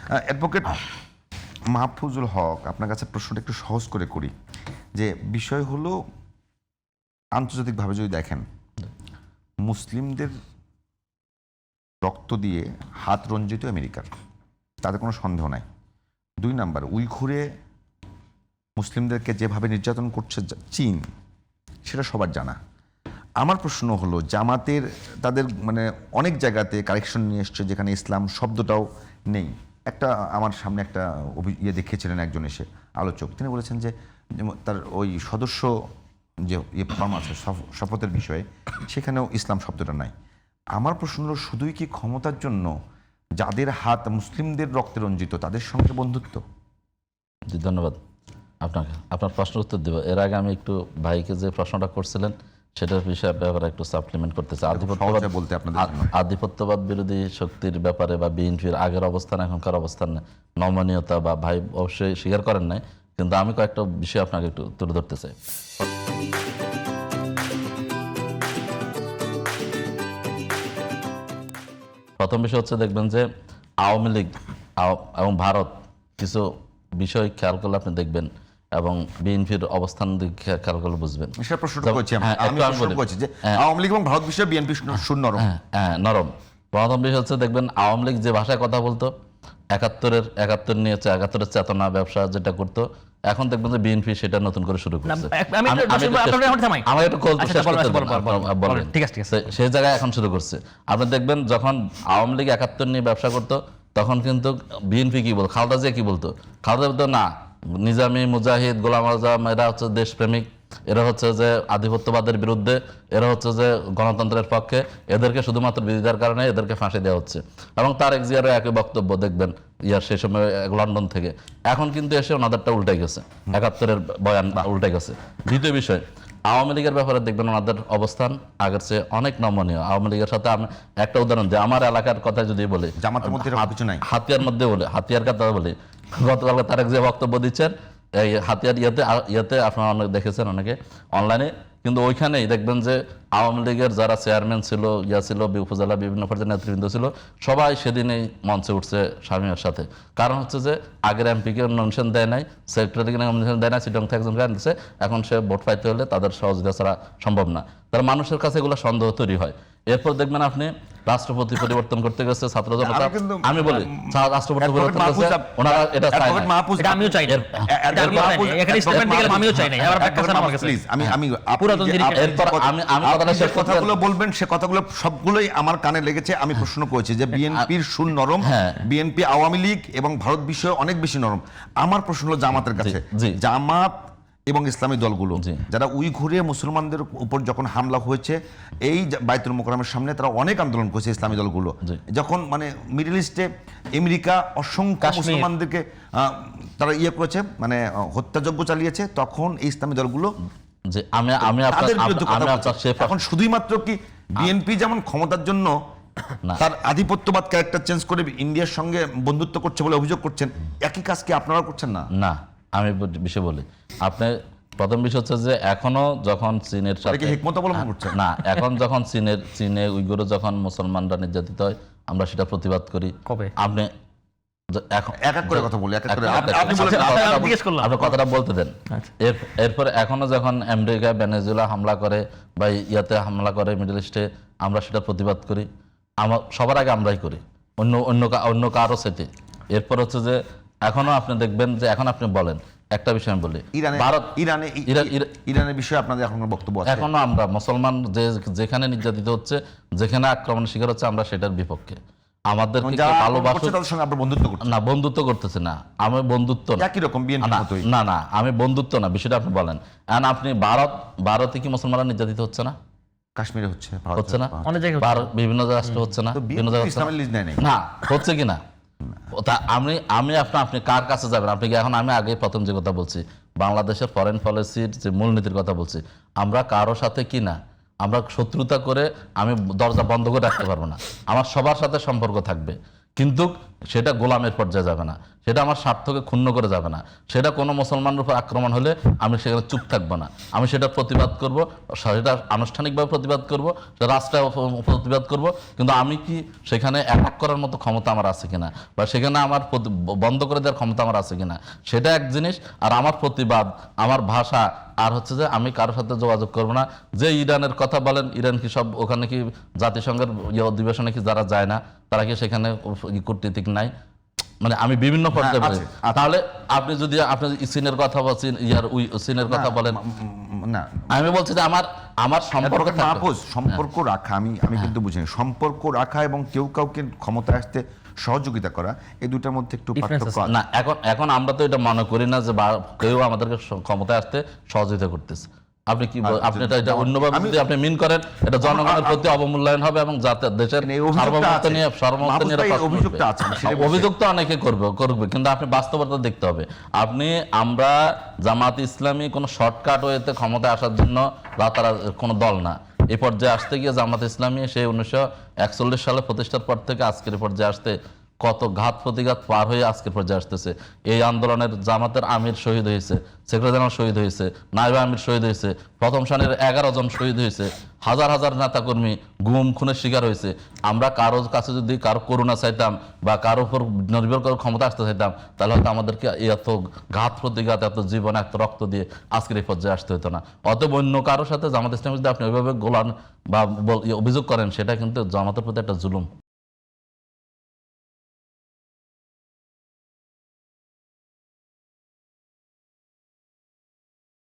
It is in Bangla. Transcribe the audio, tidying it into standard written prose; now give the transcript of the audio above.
অ্যাডভোকেট মাহফুজুল হক, আপনার কাছে প্রশ্নটা একটু সহজ করে করি, যে বিষয় হলো আন্তর্জাতিকভাবে যদি দেখেন, মুসলিমদের রক্ত দিয়ে হাত রঞ্জিত আমেরিকার, তাতে কোনো সন্দেহ নাই। 2 নাম্বার, উইঘুরে মুসলিমদেরকে যেভাবে নির্যাতন করছে চীন, সেটা সবার জানা। আমার প্রশ্ন হলো, জামাতের তাদের মানে অনেক জায়গাতে কারেকশন নিয়ে এসছে যেখানে ইসলাম শব্দটাও নেই। একটা আমার সামনে একটা দেখিয়েছিলেন একজন এসে আলোচক, তিনি বলেছেন যে তার ওই সদস্য যে ফর্ম আছে শপথের বিষয়ে, সেখানেও ইসলাম শব্দটা নাই। আমার প্রশ্ন হলো, শুধুই কি ক্ষমতার জন্য যাদের হাত মুসলিমদের রক্তে রঞ্জিত তাদের সঙ্গে বন্ধুত্ব? জি, ধন্যবাদ আপনাকে। আপনার প্রশ্নের উত্তর দেব। এর আগে আমি একটু ভাইকে যে প্রশ্নটা করছিলেন সেটার বিষয়ে ব্যাপারে একটু সাপ্লিমেন্ট করতে চাই। আধিপত্যবাদ বিরোধী শক্তির ব্যাপারে বা বিএনপির আগের অবস্থান এখনকার অবস্থান নমনীয়তা বা ভাই অবশ্যই স্বীকার করেন নাই, কিন্তু আমি কয়েকটা বিষয় আপনাকে একটু তুলে ধরতে চাই। প্রথম বিষয় হচ্ছে, দেখবেন যে আওয়ামী লীগ এবং ভারত কিছু বিষয় খেয়াল করলে আপনি দেখবেন, এবং বিএনপির অবস্থান খেয়াল করলে বুঝবেন। আওয়ামী লীগ এবং ভারত বিষয়ে বিএনপি নরম। নরম। প্রথম বিষয় হচ্ছে, দেখবেন আওয়ামী লীগ যে ভাষায় কথা বলতো, একাত্তর নিয়ে ৭১-এর চেতনা ব্যবসা যেটা করতো, এখন দেখবেন যে বিএনপি সেটা নতুন করে শুরু করছে। সেই জায়গায় এখন শুরু করছে। আপনি দেখবেন যখন আওয়ামী লীগ ৭১ নিয়ে ব্যবসা করতো, তখন কিন্তু বিএনপি কি বলতো, খালেদা জিয়া কি বলতো, খালেদা বলতো না, নিজামী, মুজাহিদ, গোলাম আজম এরা হচ্ছে দেশপ্রেমিক, এরা হচ্ছে যে আধিপত্যবাদের বিরুদ্ধে, এরা হচ্ছে যে গণতন্ত্রের পক্ষে, এদেরকে শুধুমাত্র বিরোধিতার কারণে এদেরকে ফাঁসি দেওয়া হচ্ছে। এবং তারেক জিয়ারও একই বক্তব্য দেখবেন সেই সময় লন্ডন থেকে। এখন কিন্তু এসে ওনাদেরটা উল্টে গেছে, ৭১-এর বয়ান উল্টে গেছে। দ্বিতীয় বিষয়, আওয়ামী লীগের ব্যাপারে দেখবেন ওনাদের অবস্থান আগের চেয়ে অনেক নমনীয়। আওয়ামী লীগের সাথে আমি একটা উদাহরণ, যে আমার এলাকার কথা যদি বলি, জামাতের মধ্যে কিছু নাই, হাতিয়ার মধ্যে বলে, হাতিয়ার কথা বলি, গতকাল তারেক জিয়া বক্তব্য দিচ্ছেন এই হাতিয়ার ইয়েতে আপনারা অনেক দেখেছেন অনেকে অনলাইনে, কিন্তু ওইখানেই দেখবেন যে আওয়ামী লীগের যারা চেয়ারম্যান ছিল, ছিল উপজেলা বিভিন্ন পর্যায়ের নেতৃবৃন্দ ছিল, সবাই সেদিনেই মঞ্চে উঠছে শামীমের সাথে। কারণ হচ্ছে যে আগের এমপিকে নমিনেশন দেয় নাই, সেক্রেটারিকে নমিনেশন দেয় নাই, চিটং থেকে একজনকে আনছে, এখন সে ভোট পাইতে হলে তাদের সহযোগিতা ছাড়া সম্ভব না। তার মানুষের কাছে এগুলো সন্দেহ তৈরি হয়। এরপর দেখবেন আপনি রাষ্ট্রপতি পরিবর্তন করতে গেছে ছাত্র জনতা, আমি বলি রাষ্ট্রপতি পরিবর্তন করছে, ওনারা এটা চায় না। আমিও চাই না, এখানে স্টেটমেন্ট দিলাম, আমিও চাই না। এবার ব্যাখ্যা চান আমার কাছে প্লিজ। আমি কথাগুলো বলবেন, সে কথাগুলো সবগুলোই আমার কানে লেগেছে। আমি প্রশ্ন করেছি যে বিএনপির সুর নরম, বিএনপি আওয়ামী লীগ এবং ভারত বিষয়ে অনেক বেশি নরম। আমার প্রশ্ন হলো জামাতের কাছে, জামাত এবং ইসলামী দলগুলো যারা উইঘুরে মুসলমানদের উপর যখন হামলা হয়েছে এই বাইতুল মোকাররমের সামনে, তারা অনেক আন্দোলন করেছে ইসলামী দলগুলো। যখন মানে মিডল ইস্টে আমেরিকা অসংখ্য মুসলমানদেরকে তারা করেছে, মানে হত্যাযজ্ঞ চালিয়েছে, তখন এই ইসলামী দলগুলো এখন শুধুমাত্র কি বিএনপি যেমন ক্ষমতার জন্য তার আধিপত্যবাদ ক্যারেক্টার চেঞ্জ করে ইন্ডিয়ার সঙ্গে বন্ধুত্ব করছে বলে অভিযোগ করছেন, একই কাজ কি আপনারা করছেন? না না, আমি বিষয় বলি। আপনি প্রথম বিষয় হচ্ছে যে এখনো যখন চীনের সাথে হিকমত অবলম্বন করছেন না, এখন যখন চীনে উইঘুরে যখন মুসলমানরা নির্যাতিত হয়, আমরা সেটা প্রতিবাদ করি। আপনি কথাটা বলতে দেন। এরপরে এখনো যখন আমেরিকা ভেনেজুয়েলা হামলা করে বা ইয়াতে হামলা করে মিডল ইস্টে, আমরা সেটা প্রতিবাদ করি। সবার আগে আমরাই করি, অন্য কারো সাথে। এরপর হচ্ছে যে এখনো আপনি দেখবেন যে এখন আপনি বলেন একটা বিষয় আমি বলি, ইরানের বিষয়ে আপনাদের এখন বক্তব্য আছে? এখনো আমরা মুসলমান যেখানে নির্যাতিত হচ্ছে, যেখানে আক্রমণের শিকার হচ্ছে, আমরা সেটার বিপক্ষে। আমাদের বন্ধুত্ব করতেছে না, আমি বন্ধুত্ব না, আমি বন্ধুত্ব না, বিষয়টা আপনি বলেন। আপনি ভারতে কি মুসলমানরা নির্যাতিত হচ্ছে না? কাশ্মীরে হচ্ছে না, বিভিন্ন রাষ্ট্র হচ্ছে না, বিভিন্ন না হচ্ছে কিনা? আপনি কার কাছে যাবেন? আপনি এখন আমি আগে প্রথম যে কথা বলছি, বাংলাদেশের ফরেন পলিসির যে মূলনীতির কথা বলছি, আমরা কারো সাথে কি না, আমরা শত্রুতা করে আমি দরজা বন্ধ করে রাখতে পারবো না। আমার সবার সাথে সম্পর্ক থাকবে, কিন্তু সেটা গোলামের পর্যায়ে যাবে না, সেটা আমার স্বার্থকে ক্ষুণ্ণ করে যাবে না, সেটা কোনো মুসলমানের উপর আক্রমণ হলে আমি সেখানে চুপ থাকবো না, আমি সেটা প্রতিবাদ করব, সেটা আনুষ্ঠানিকভাবে প্রতিবাদ করব, সেটা রাষ্ট্রে প্রতিবাদ করব, কিন্তু আমি কি সেখানে অ্যাটাক করার মতো ক্ষমতা আমার আছে কিনা, বা সেখানে আমার বন্ধ করে দেওয়ার ক্ষমতা আমার আছে কিনা, সেটা এক জিনিস। আর আমার প্রতিবাদ, আমার ভাষা, আর হচ্ছে যে আমি কারোর সাথে যোগাযোগ করবো না। যে ইরানের কথা বলেন, ইরান কি সব ওখানে কি জাতিসংঘের অধিবেশনে কি যারা যায় না, তারা কি সেখানে কূটনীতিক নাই? মানে আমি বিভিন্ন পর্যায়ে বলি। তাহলে আপনি যদি আপনি চীনের কথা বলছেন, চীনের কথা বলেন, না আমি বলছি যে আমার সম্পর্ক সম্পর্ক রাখা, আমি কিন্তু বুঝিনি সম্পর্ক রাখা এবং কেউ কাউকে ক্ষমতায় আসতে সহযোগিতা করা, এই দুটার মধ্যে একটু পার্থক্য আছে। না, এখন আমরা তো এটা মনে করি না যে কেউ আমাদেরকে ক্ষমতায় আসতে সহযোগিতা করতেছে। আপনি কি আপনি এটা অন্যভাবে যদি আপনি মিন করেন, এটা জনগণের প্রতি অবমূল্যায়ন হবে এবং যাতে দেশের সার্বভৌমত্ব নিয়ে অভিযোগ তো অনেকে করবে, কিন্তু আপনি বাস্তবতা দেখতে হবে। আমরা জামাত ইসলামী কোনো শর্টকাট ওয়েতে ক্ষমতায় আসার জন্য বা তারা কোনো দল না। এই পর্যায়ে আসতে গিয়ে জামাত ইসলামী সেই 1941 সালে প্রতিষ্ঠার পর থেকে আজকের পর্যায়ে আসতে কত ঘাত প্রতিঘাত পার হয়ে আজকের পর্যায়ে আসতেছে। এই আন্দোলনের জামাতের আমির শহীদ হয়েছে, সেক্রেটারি জেনারেল শহীদ হয়েছে, নায়েবে আমির শহীদ হয়েছে, প্রথম সারির 11 জন শহীদ হয়েছে, হাজার হাজার নেতাকর্মী গুম খুনের শিকার হয়েছে। আমরা কারোর কাছে যদি কারো করুণা চাইতাম বা কারোর উপর নির্ভর করে ক্ষমতা আসতে চাইতাম, তাহলে হয়তো আমাদেরকে এত ঘাত প্রতিঘাত, এত জীবন, এত রক্ত দিয়ে আজকের এই পর্যায়ে আসতে হতো না। অতএব অন্য কারোর সাথে জামাত ইসলামী যদি আপনি ওইভাবে গোলান বা অভিযোগ করেন, সেটা কিন্তু জামাতের প্রতি একটা জুলুম।